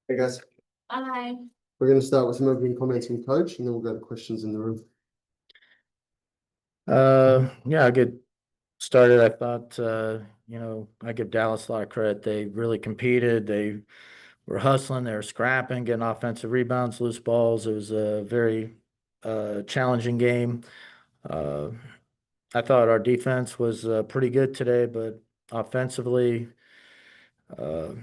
Hey guys, Hi. we're going to start with some opening comments from coach and then we'll go to questions in the room. Yeah, I get started. I thought, I give Dallas a lot of credit. They really competed. They were hustling, they were scrapping, getting offensive rebounds, loose balls. It was a very challenging game. Uh, I thought our defense was pretty good today, but offensively, uh,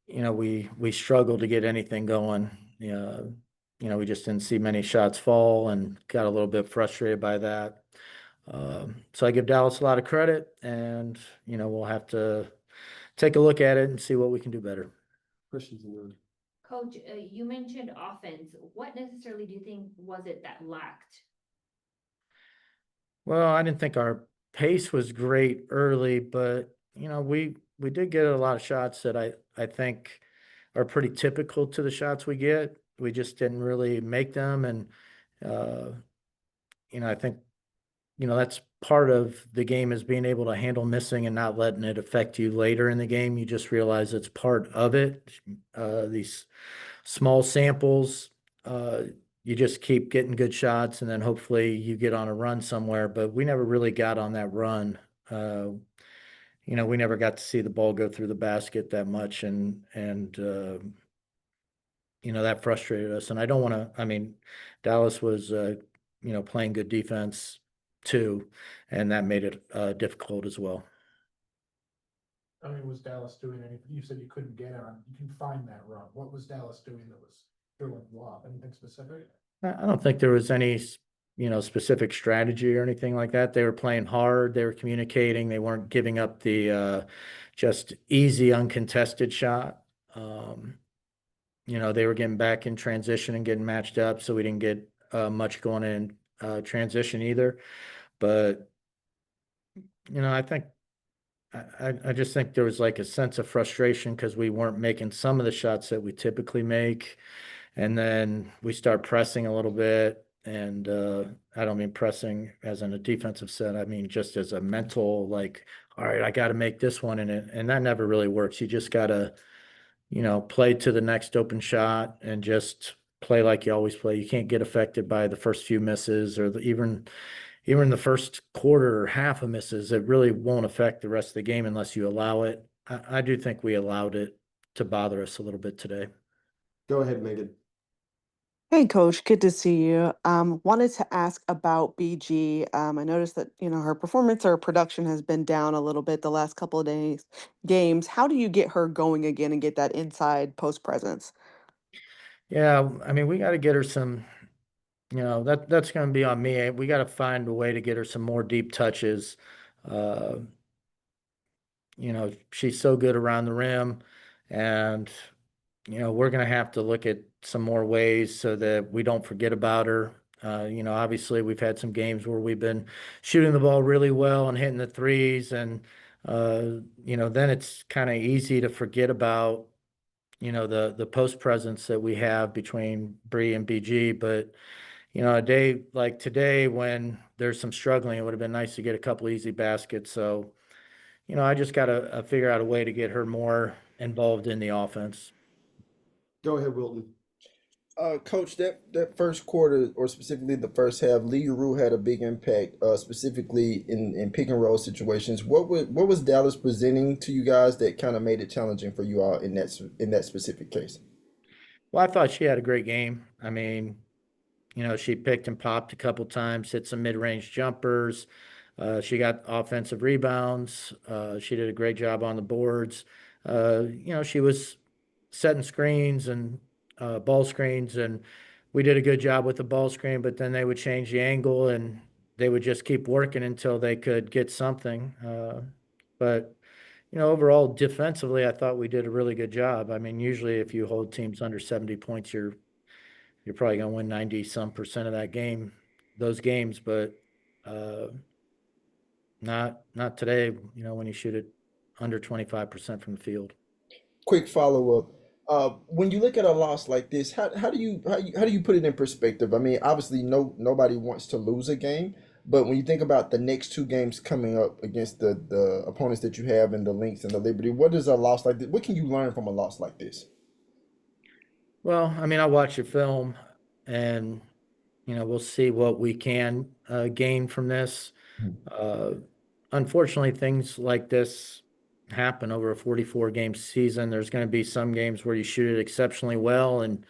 we struggled to get anything going. We just didn't see many shots fall and got a little bit frustrated by that. So I give Dallas a lot of credit, and we'll have to take a look at it and see what we can do better. Questions in the room. Coach, you mentioned offense. What necessarily do you think was it that lacked? Well, I didn't think our pace was great early, but we did get a lot of shots that I think are pretty typical to the shots we get. We just didn't really make them, and uh, I think that's part of the game is being able to handle missing and not letting it affect you later in the game. You just realize it's part of it. These small samples, uh, you just keep getting good shots, and then hopefully you get on a run somewhere. But we never really got on that run. Uh, we never got to see the ball go through the basket that much, and that frustrated us. And I don't want to. I mean, Dallas was playing good defense too, and that made it difficult as well. I mean, was Dallas doing anything? You said you couldn't get on. You can find that run. What was Dallas doing that was throwing lob? Anything specific? I don't think there was any specific strategy or anything like that. They were playing hard. They were communicating. They weren't giving up the just easy uncontested shot. They were getting back in transition and getting matched up, so we didn't get much going in transition either. But I think I just think there was like a sense of frustration because we weren't making some of the shots that we typically make, and then we start pressing a little bit. And I don't mean pressing as in a defensive set. I mean just as a mental, like, all right, I got to make this one, and that never really works. You just got to play to the next open shot and just play like you always play. You can't get affected by the first few misses or even the first quarter or half of misses. It really won't affect the rest of the game unless you allow it. I do think we allowed it to bother us a little bit today. Go ahead, Megan. Hey, Coach, good to see you. Wanted to ask about BG. I noticed that, her performance or production has been down a little bit the last couple of days, games. How do you get her going again and get that inside post presence? Yeah, I mean, we got to get her some, that's going to be on me. We got to find a way to get her some more deep touches. Uh, she's so good around the rim, and we're going to have to look at some more ways so that we don't forget about her. Obviously we've had some games where we've been shooting the ball really well and hitting the threes, and then it's kind of easy to forget about the post presence that we have between Bree and BG. But a day like today when there's some struggling, it would have been nice to get a couple easy baskets. So I just got to figure out a way to get her more involved in the offense. Go ahead, Wilton. Coach, that first quarter, or specifically the first half, Lee Rue had a big impact, specifically in pick and roll situations. What was Dallas presenting to you guys that kind of made it challenging for you all in that specific case? Well, I thought she had a great game. I mean, she picked and popped a couple times, hit some mid-range jumpers. She got offensive rebounds. She did a great job on the boards. She was setting screens and ball screens, and we did a good job with the ball screen, but then they would change the angle and they would just keep working until they could get something. But overall defensively, I thought we did a really good job. I mean, usually if you hold teams under 70 points, you're probably going to win 90 some percent of those games, but uh, not today, when you shoot it under 25% from the field. Quick follow up. When you look at a loss like this, how do you put it in perspective? I mean, obviously, nobody wants to lose a game, But when you think about the next two games coming up against the opponents that you have in the Lynx and the Liberty, what is a loss like this? What can you learn from a loss like this? Well, I mean, I watch your film and, we'll see what we can gain from this. Uh, Unfortunately, things like this happen over a 44 game season. There's going to be some games where you shoot it exceptionally well, and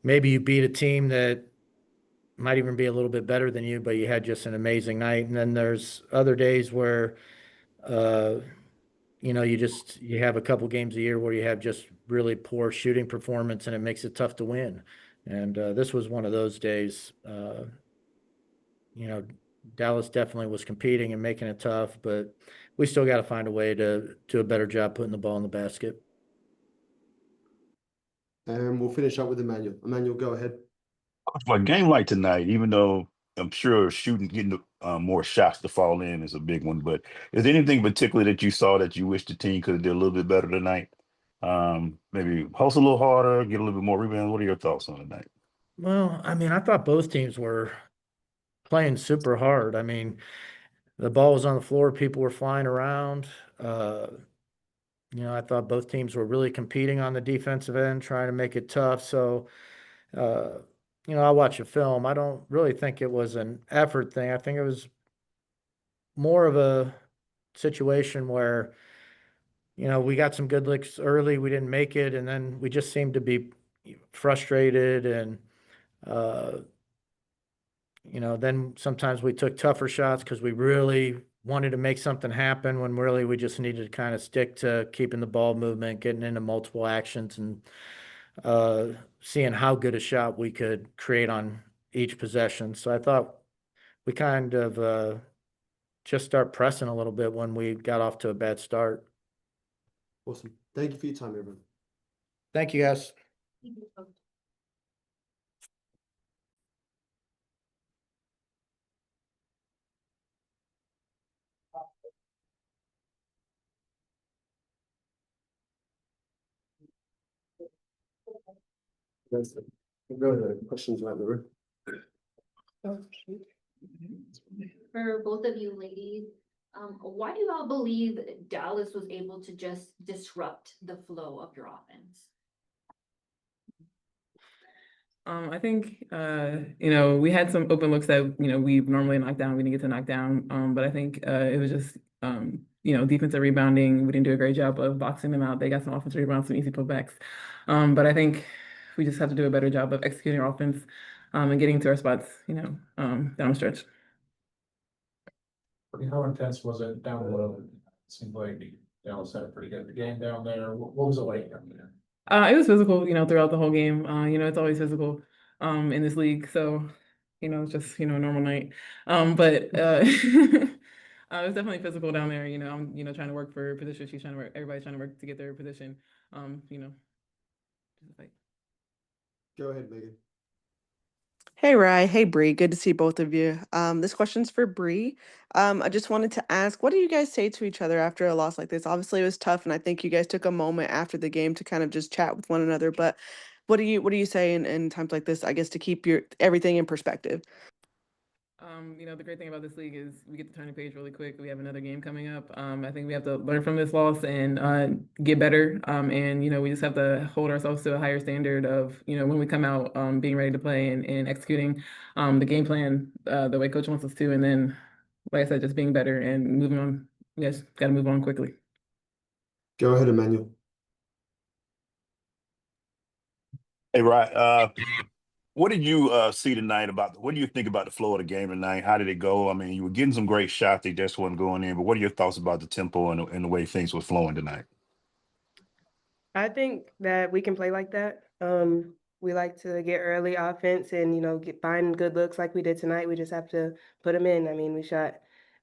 maybe you beat a team that might even be a little bit better than you, but you had just an amazing night. And then there's other days where, uh, you have a couple games a year where you have just really poor shooting performance, and it makes it tough to win. And this was one of those days. You know, Dallas definitely was competing and making it tough, but we still got to find a way to do a better job putting the ball in the basket. And we'll finish up with Emmanuel. Emmanuel, go ahead. For a game like tonight, even though I'm sure shooting, getting more shots to fall in is a big one, but is there anything particular that you saw that you wish the team could have did a little bit better tonight? Maybe post a little harder, get a little bit more rebounds. What are your thoughts on tonight? Well, I mean, I thought both teams were playing super hard. I mean, the ball was on the floor, people were flying around. Uh, I thought both teams were really competing on the defensive end, trying to make it tough. So, uh, I watch a film. I don't really think it was an effort thing. I think it was more of a situation where, we got some good licks early, we didn't make it, and then we just seemed to be frustrated and, uh, then sometimes we took tougher shots because we really wanted to make something happen when really we just needed to kind of stick to keeping the ball movement, getting into multiple actions, and seeing how good a shot we could create on each possession. So I thought we kind of just start pressing a little bit when we got off to a bad start. Awesome. Thank you for your time, everyone. Thank you, guys. Yes, sir. We'll go to the questions around the room. For both of you ladies, why do y'all believe Dallas was able to just disrupt the flow of your offense? I think, we had some open looks that, we normally knock down, we didn't get to knock down. But I think it was just, defensive rebounding. We didn't do a great job of boxing them out. They got some offensive rebounds, some easy putbacks. But I think we just have to do a better job of executing our offense and getting to our spots, down the stretch. How intense was it down below? It seemed like Dallas had a pretty good game down there. What was it like down there? It was physical, throughout the whole game. It's always physical in this league. So, it's just, a normal night. But it was definitely physical down there. I'm, trying to work for position. She's trying to work, everybody's trying to work to get their position. Just a fight. Go ahead, Megan. Hey, Rye. Hey, Bree. Good to see both of you. This question's for Bree. I just wanted to ask, what do you guys say to each other after a loss like this? Obviously, it was tough, and I think you guys took a moment after the game to kind of just chat with one another. But what do you say in times like this, I guess, to keep your everything in perspective? The great thing about this league is we get to turn the page really quick. We have another game coming up. I think we have to learn from this loss and get better. And we just have to hold ourselves to a higher standard of, when we come out, being ready to play and executing the game plan the way coach wants us to. And then, like I said, just being better and moving on. We just got to move on quickly. Go ahead, Emmanuel. Hey, Ryan, what did you see tonight what do you think about the flow of the game tonight? How did it go? I mean, you were getting some great shots, they just wasn't going in, but what are your thoughts about the tempo and the way things were flowing tonight? I think that we can play like that. We like to get early offense and, find good looks like we did tonight. We just have to put them in. I mean, we shot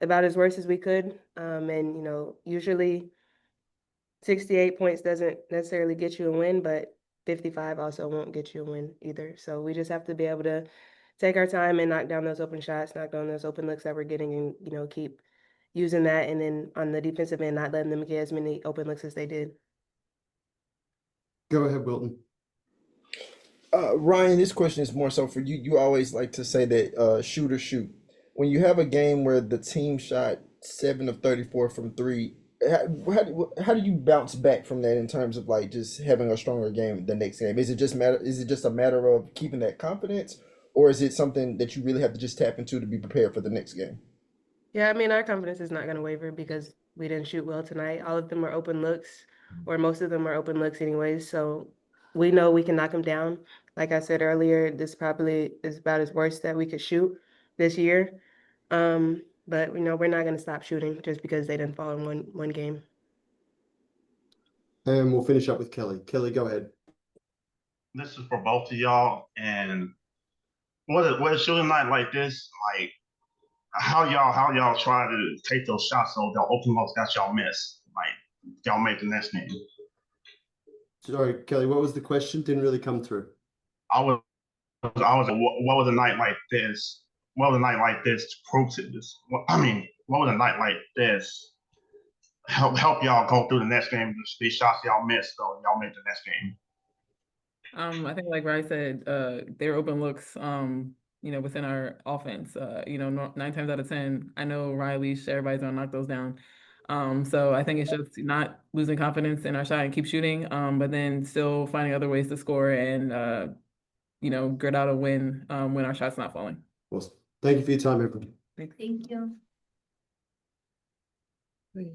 about as worse as we could. And, usually 68 points doesn't necessarily get you a win, but 55 also won't get you a win either. So we just have to be able to take our time and knock down those open shots, knock down those open looks that we're getting and, keep using that. And then on the defensive end, not letting them get as many open looks as they did. Go ahead, Wilton. Ryan, this question is more so for you. You always like to say that shoot or shoot. when you have a game where the team shot 7 of 34 from three, how do you bounce back from that in terms of like just having a stronger game the next game? Is it just a matter of keeping that confidence, or is it something that you really have to just tap into to be prepared for the next game? Yeah, I mean, our confidence is not going to waver because we didn't shoot well tonight. All of them are open looks, or most of them are open looks anyways. So we know we can knock them down. Like I said earlier, this probably is about as worst that we could shoot this year. But we're not going to stop shooting just because they didn't fall in one game. And we'll finish up with Kelly. Kelly, go ahead. This is for both of y'all. And what a shooting night like this, like how y'all try to take those shots so they'll open looks that y'all miss, like y'all make the next game. Sorry, Kelly, what was the question? Didn't really come through. I was what was a night like this? What was a night like this to prove to this? What was a night like this help y'all go through the next game? These shots y'all missed, so y'all make the next game. I think like Rhyne said, they're open looks, within our offense. 9 times out of 10, I know Riley, everybody's gonna knock those down. So I think it's just not losing confidence in our shot and keep shooting, but then still finding other ways to score and grit out a win when our shot's not falling. Awesome. Thank you for your time, everyone. Thank you. Great.